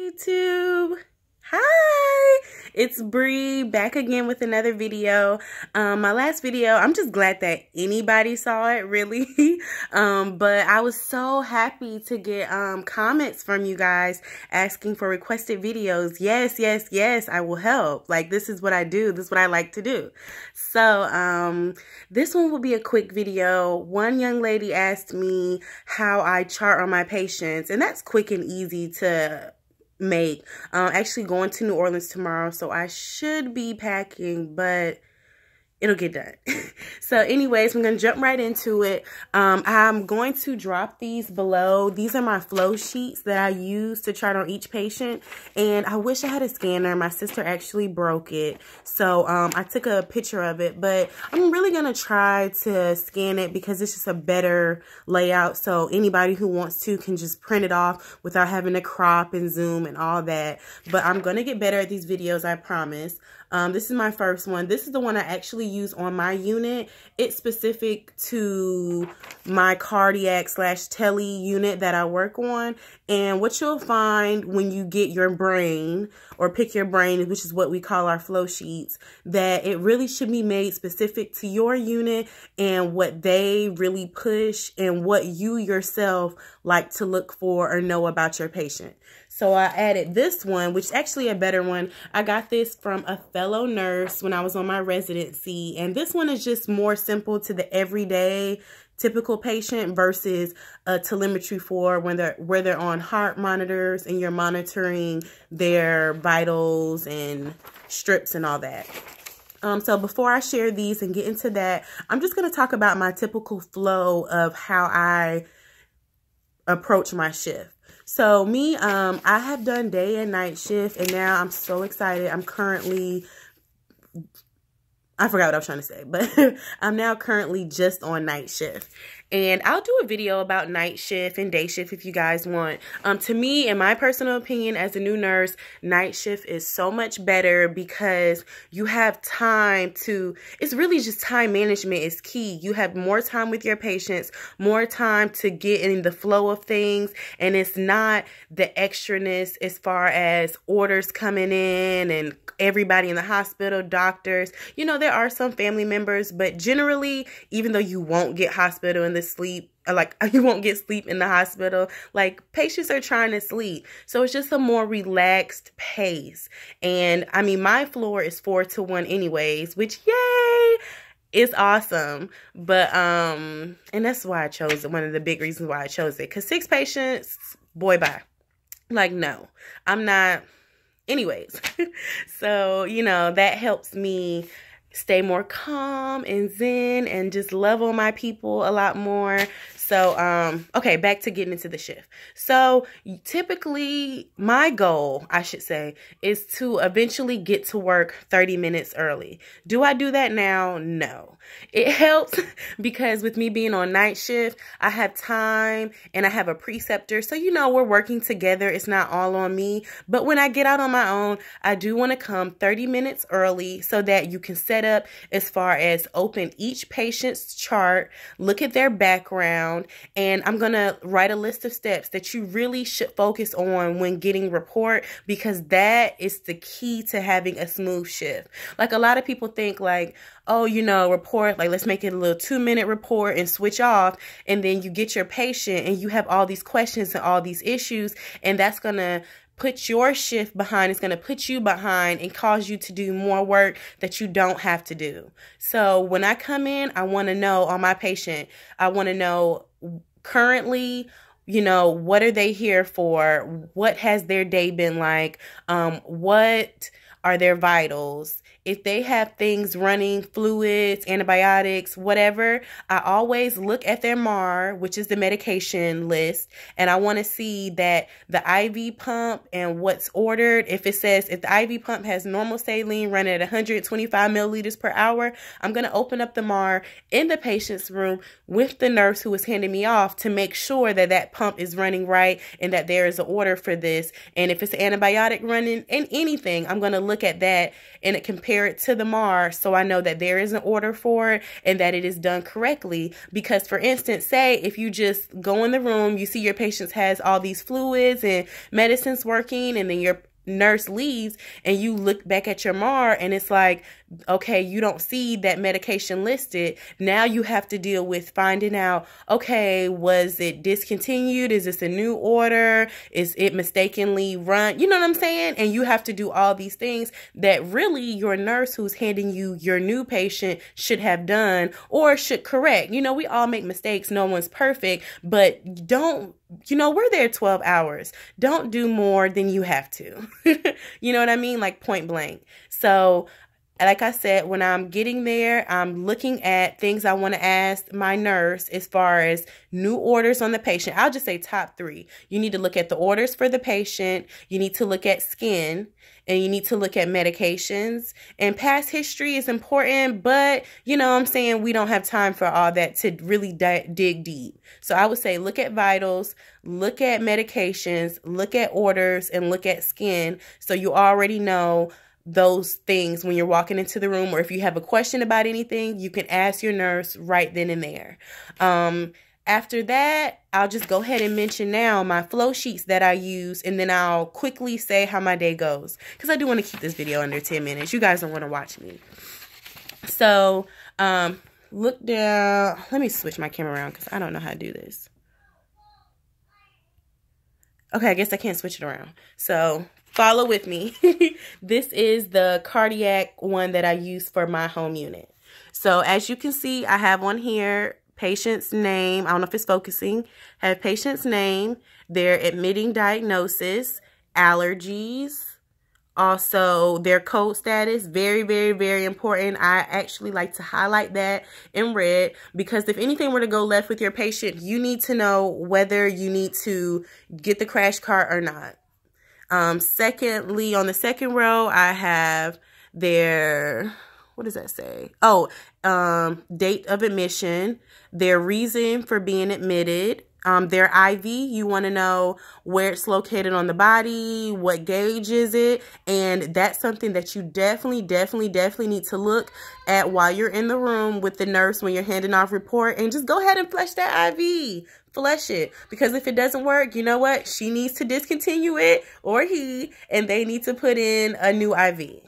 YouTube. Hi, it's Bree back again with another video. My last video, I'm just glad that anybody saw it, really. But I was so happy to get comments from you guys asking for requested videos. Yes, I will help. Like, this is what I do. This is what I like to do. So this one will be a quick video. One young lady asked me how I chart on my patients, and that's quick and easy to make. Actually going to New Orleans tomorrow, so I should be packing, but it'll get done. So anyways, I'm gonna jump right into it. I'm going to drop these below. These are my flow sheets that I use to chart on each patient, and I wish I had a scanner. My sister actually broke it, so I took a picture of it, but I'm really gonna try to scan it because it's just a better layout, so anybody who wants to can just print it off without having to crop and zoom and all that. But I'm gonna get better at these videos, I promise. This is my first one. This is the one I actually use on my unit. It's specific to my cardiac/tele unit that I work on. And what you'll find when you get your brain or pick your brain, which is what we call our flow sheets, that it really should be made specific to your unit and what they really push and what you yourself like to look for or know about your patient. So I added this one, which is actually a better one. I got this from a fellow nurse when I was on my residency. And this one is just more simple to the everyday typical patient versus a telemetry for when where they're on heart monitors and you're monitoring their vitals and strips and all that. So before I share these and get into that, I'm just going to talk about my typical flow of how I approach my shift. So me, I have done day and night shift, and now I'm so excited. I'm currently, I forgot what I was trying to say, but I'm now currently just on night shift. And I'll do a video about night shift and day shift if you guys want. To me, in my personal opinion, as a new nurse, night shift is so much better because you have time to, it's really just time management is key. You have more time with your patients, more time to get in the flow of things. And it's not the extraness as far as orders coming in and everybody in the hospital, doctors. You know, there are some family members, but generally, even though you won't get hospital in the sleep, like you won't get sleep in the hospital, like patients are trying to sleep. So it's just a more relaxed pace. And I mean, my floor is 4-to-1 anyways, which yay, it's awesome. But, and that's why I chose it. One of the big reasons why I chose it, because 6 patients, boy, bye. Like, no, I'm not. Anyways, so, you know, that helps me stay more calm and zen and just love on my people a lot more. So, okay, back to getting into the shift. So typically my goal, I should say, is to eventually get to work 30 minutes early. Do I do that now? No. It helps because with me being on night shift, I have time and I have a preceptor. So, you know, we're working together. It's not all on me. But when I get out on my own, I do want to come 30 minutes early so that you can set up as far as open each patient's chart, look at their background, and I'm going to write a list of steps that you really should focus on when getting report, because that is the key to having a smooth shift. Like, a lot of people think like, oh, you know, report, like, let's make it a little 2-minute report and switch off. And then you get your patient and you have all these questions and all these issues, and that's going to put your shift behind. It's going to put you behind and cause you to do more work that you don't have to do. So when I come in, I want to know on my patient, I want to know currently, you know, what are they here for? What has their day been like? What are their vitals? If they have things running, fluids, antibiotics, whatever, I always look at their MAR, which is the medication list, and I want to see that the IV pump and what's ordered. If it says, if the IV pump has normal saline running at 125 milliliters per hour, I'm going to open up the MAR in the patient's room with the nurse who is handing me off to make sure that that pump is running right and that there is an order for this. And if it's an antibiotic running and anything, I'm going to look at that and compare it to the MAR so I know that there is an order for it and that it is done correctly. Because for instance, say if you just go in the room, you see your patient has all these fluids and medicines working, and then your nurse leaves and you look back at your MAR and it's like, okay, you don't see that medication listed. Now you have to deal with finding out, okay, was it discontinued? Is this a new order? Is it mistakenly run? You know what I'm saying? And you have to do all these things that really your nurse who's handing you your new patient should have done or should correct. You know, we all make mistakes. No one's perfect, but don't, you know, we're there 12 hours. Don't do more than you have to. You know what I mean? Like point blank. So like I said, when I'm getting there, I'm looking at things I want to ask my nurse as far as new orders on the patient. I'll just say top 3. You need to look at the orders for the patient. You need to look at skin. And you need to look at medications. And past history is important, but, you know what I'm saying, we don't have time for all that to really dig deep. So I would say look at vitals, look at medications, look at orders, and look at skin. So you already know those things when you're walking into the room, or if you have a question about anything, you can ask your nurse right then and there. After that, I'll just go ahead and mention now my flow sheets that I use, and then I'll quickly say how my day goes, because I do want to keep this video under 10 minutes. You guys don't want to watch me. So, look down. Let me switch my camera around because I don't know how to do this. Okay, I guess I can't switch it around. So, follow with me. This is the cardiac one that I use for my home unit. So, as you can see, I have on here patient's name. I don't know if it's focusing. Have patient's name, their admitting diagnosis, allergies, also their code status. Very, very, very important. I actually like to highlight that in red, because if anything were to go left with your patient, you need to know whether you need to get the crash cart or not. Secondly, on the second row, I have their, what does that say? Oh, date of admission, their reason for being admitted, their IV. You want to know where it's located on the body, what gauge is it, and that's something that you definitely need to look at while you're in the room with the nurse when you're handing off report, and just go ahead and flush that IV. Flush it, because if it doesn't work, you know what? She needs to discontinue it, or he, and they need to put in a new IV.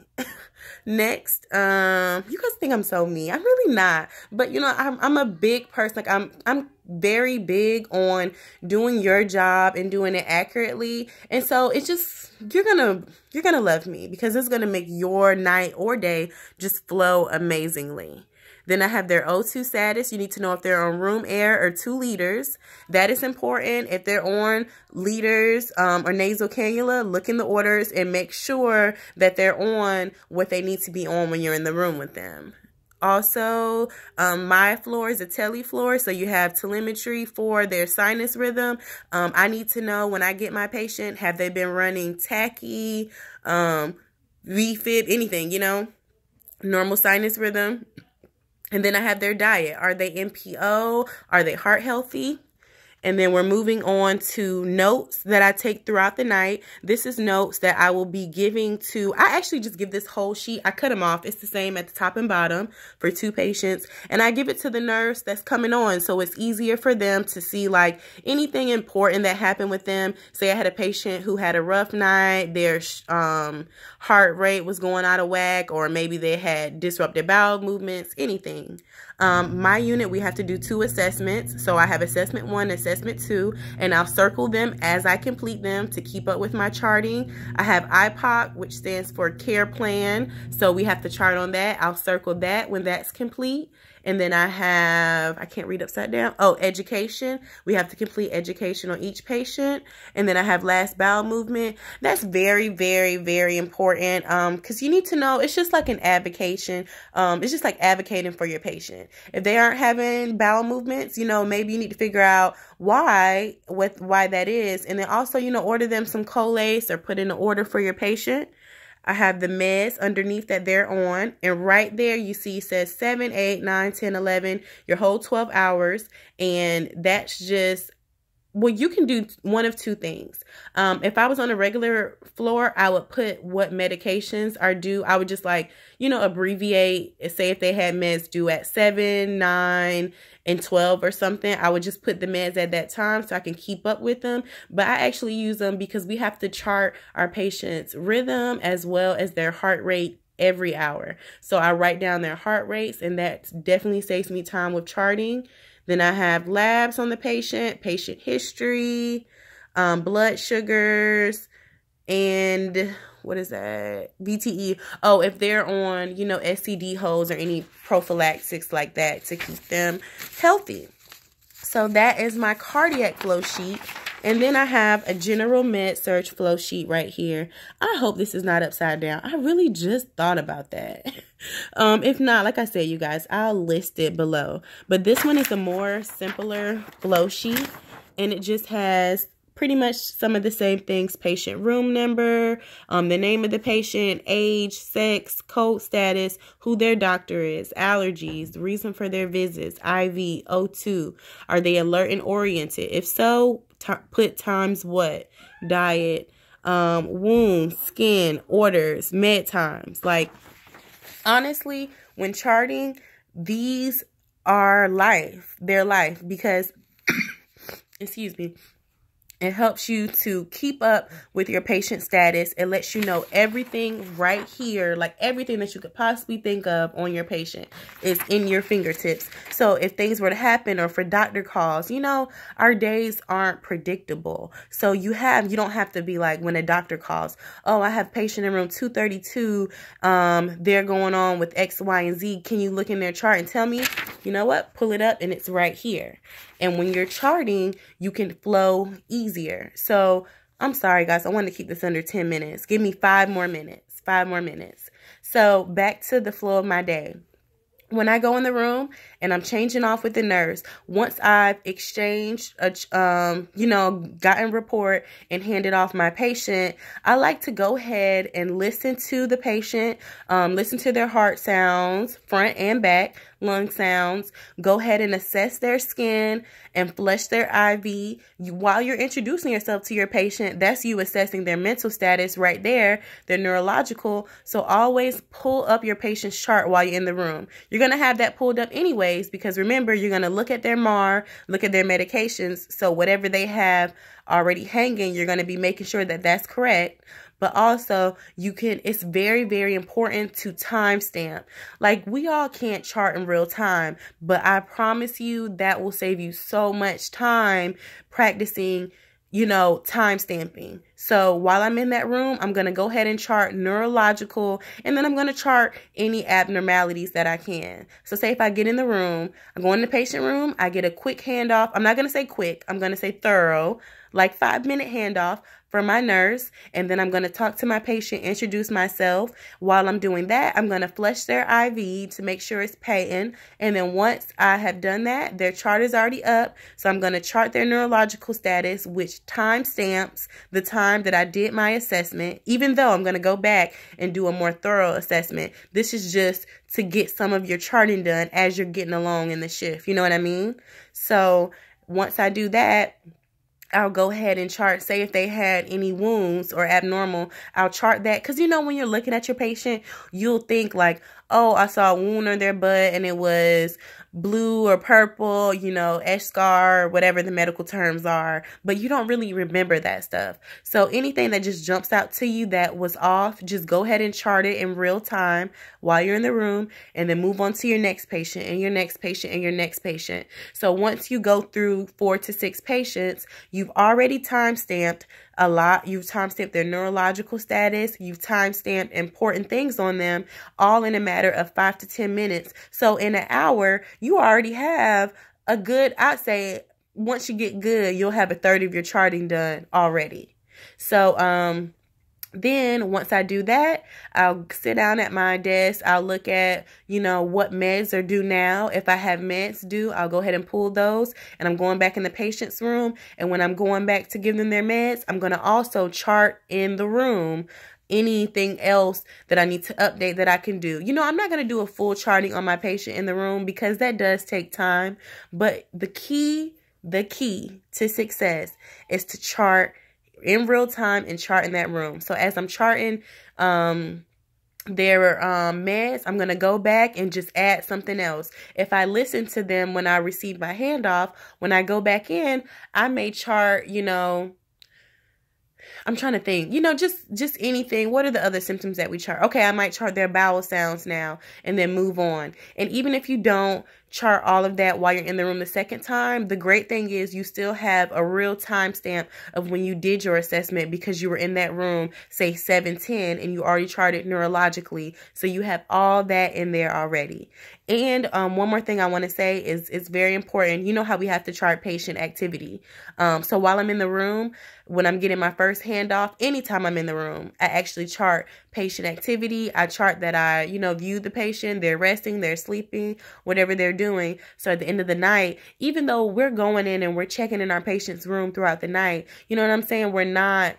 Next, you guys think I'm so mean. I'm really not. But you know, I'm a big person. Like I'm very big on doing your job and doing it accurately. And so it's just, you're gonna love me, because it's gonna make your night or day just flow amazingly. Then I have their O2 status. You need to know if they're on room air or 2 liters. That is important. If they're on liters or nasal cannula, look in the orders and make sure that they're on what they need to be on when you're in the room with them. Also, my floor is a tele floor, so you have telemetry for their sinus rhythm. I need to know when I get my patient, have they been running tachy, VFib, anything, you know, normal sinus rhythm. And then I have their diet. Are they NPO? Are they heart healthy? And then we're moving on to notes that I take throughout the night. This is notes that I will be giving to, I actually just give this whole sheet. I cut them off. It's the same at the top and bottom for 2 patients. And I give it to the nurse that's coming on, so it's easier for them to see like anything important that happened with them. Say I had a patient who had a rough night, their heart rate was going out of whack, or maybe they had disrupted bowel movements, anything. My unit, we have to do 2 assessments. So I have assessment 1, assessment 2, and I'll circle them as I complete them to keep up with my charting. I have IPOC, which stands for care plan. So we have to chart on that. I'll circle that when that's complete. And then I have, I can't read upside down. Oh, education. We have to complete education on each patient. And then I have last bowel movement. That's very, very, very important. Because you need to know, it's just like an advocation. It's just like advocating for your patient. If they aren't having bowel movements, you know, maybe you need to figure out why that is. And then also, you know, order them some Colace or put in an order for your patient. I have the meds underneath that they're on. And right there, you see it says 7, 8, 9, 10, 11, your whole 12 hours. And that's just well, you can do one of two things. If I was on a regular floor, I would put what medications are due. I would just like, abbreviate, say if they had meds due at 7, 9, and 12 or something, I would just put the meds at that time so I can keep up with them. But I actually use them because we have to chart our patients' rhythm as well as their heart rate every hour. So I write down their heart rates, and that definitely saves me time with charting. Then I have labs on the patient history, blood sugars, and what is that? VTE. Oh, if they're on, SCD holds or any prophylactics like that to keep them healthy. So that is my cardiac flow sheet. And then I have a general med-surg flow sheet right here. I hope this is not upside down. I really just thought about that. If not, like I said, you guys, I'll list it below. But this one is a more simpler flow sheet. And it just has pretty much some of the same things: patient room number, the name of the patient, age, sex, code status, who their doctor is, allergies, the reason for their visits, IV, O2, are they alert and oriented? If so, put times what, diet, wounds, skin, orders, med times. Like, honestly, when charting, these are life, their life, because, excuse me, it helps you to keep up with your patient status. It lets you know everything right here, like everything that you could possibly think of on your patient is in your fingertips. So if things were to happen, or for doctor calls, our days aren't predictable. So you don't have to be like, when a doctor calls, oh, I have patient in room 232. They're going on with X, Y, and Z. Can you look in their chart and tell me? You know what? Pull it up and it's right here. And when you're charting, you can flow easier. So I'm sorry, guys. I want to keep this under 10 minutes. Give me 5 more minutes. 5 more minutes. So back to the flow of my day. When I go in the room and I'm changing off with the nurse, once I've exchanged, gotten report and handed off my patient, I like to go ahead and listen to the patient, listen to their heart sounds, front and back, lung sounds, go ahead and assess their skin and flush their IV. While you're introducing yourself to your patient, that's you assessing their mental status right there, their neurological. So always pull up your patient's chart while you're in the room. You're going to have that pulled up anyways, because remember, you're going to look at their MAR, look at their medications. So whatever they have already hanging, you're going to be making sure that that's correct. But also, it's very, very important to timestamp. Like, we all can't chart in real time, but I promise you that will save you so much time practicing, time stamping. So while I'm in that room, I'm going to go ahead and chart neurological, and then I'm going to chart any abnormalities that I can. So say if I get in the room, I go in the patient room, I get a quick handoff. I'm not going to say quick. I'm going to say thorough, like 5-minute handoff from my nurse, and then I'm going to talk to my patient, introduce myself. While I'm doing that, I'm going to flush their IV to make sure it's patent, and then once I have done that, their chart is already up, so I'm going to chart their neurological status, which time stamps the time that I did my assessment, even though I'm going to go back and do a more thorough assessment. This is just to get some of your charting done as you're getting along in the shift, you know what I mean? So once I do that, I'll go ahead and chart, say if they had any wounds or abnormal, I'll chart that. Because, when you're looking at your patient, you'll think like, oh, I saw a wound on their butt and it was blue or purple, eschar, whatever the medical terms are. But you don't really remember that stuff. So anything that just jumps out to you that was off, just go ahead and chart it in real time while you're in the room, and then move on to your next patient and your next patient and your next patient. So once you go through 4 to 6 patients, you've already time-stamped a lot. You've time-stamped their neurological status. You've time-stamped important things on them, all in a matter of 5 to 10 minutes. So in an hour, you already have a good, I'd say, once you get good, you'll have 1/3 of your charting done already. So, then once I do that, I'll sit down at my desk. I'll look at, what meds are due now. If I have meds due, I'll go ahead and pull those. And I'm going back in the patient's room. And when I'm going back to give them their meds, I'm going to also chart in the room anything else that I need to update that I can do. I'm not going to do a full charting on my patient in the room because that does take time. But the key the key to success is to chart in real time and chart in that room. So as I'm charting their meds, I'm going to go back and just add something else. If I listen to them when I receive my handoff, when I go back in, I may chart, you know, I'm trying to think, you know, just anything. What are the other symptoms that we chart? Okay, I might chart their bowel sounds now and then move on. And even if you don't chart all of that while you're in the room the second time, the great thing is you still have a real timestamp of when you did your assessment, because you were in that room, say 7:10, and you already charted neurologically. So you have all that in there already. And one more thing I want to say is it's very important. You know how we have to chart patient activity. So while I'm in the room, when I'm getting my first handoff, anytime I'm in the room, I actually chart patient activity. I chart that I, you know, viewed the patient, they're resting, they're sleeping, whatever they're doing. So at the end of the night, even though we're going in and we're checking in our patient's room throughout the night, you know what I'm saying? We're not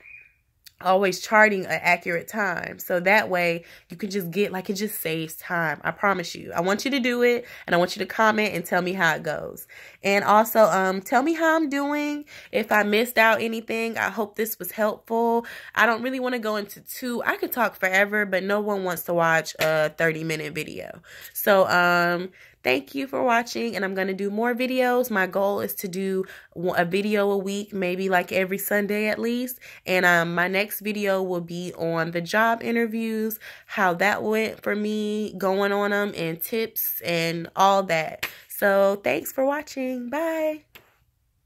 always charting an accurate time. So that way you can just get, like, it just saves time. I promise you. I want you to do it, and I want you to comment and tell me how it goes. And also tell me how I'm doing. If I missed out anything, I hope this was helpful. I don't really want to go into I could talk forever, but no one wants to watch a 30-minute video. So thank you for watching, and I'm going to do more videos. My goal is to do a video a week, maybe like every Sunday at least. And my next video will be on the job interviews, how that went for me, going on them, and tips and all that. So thanks for watching. Bye.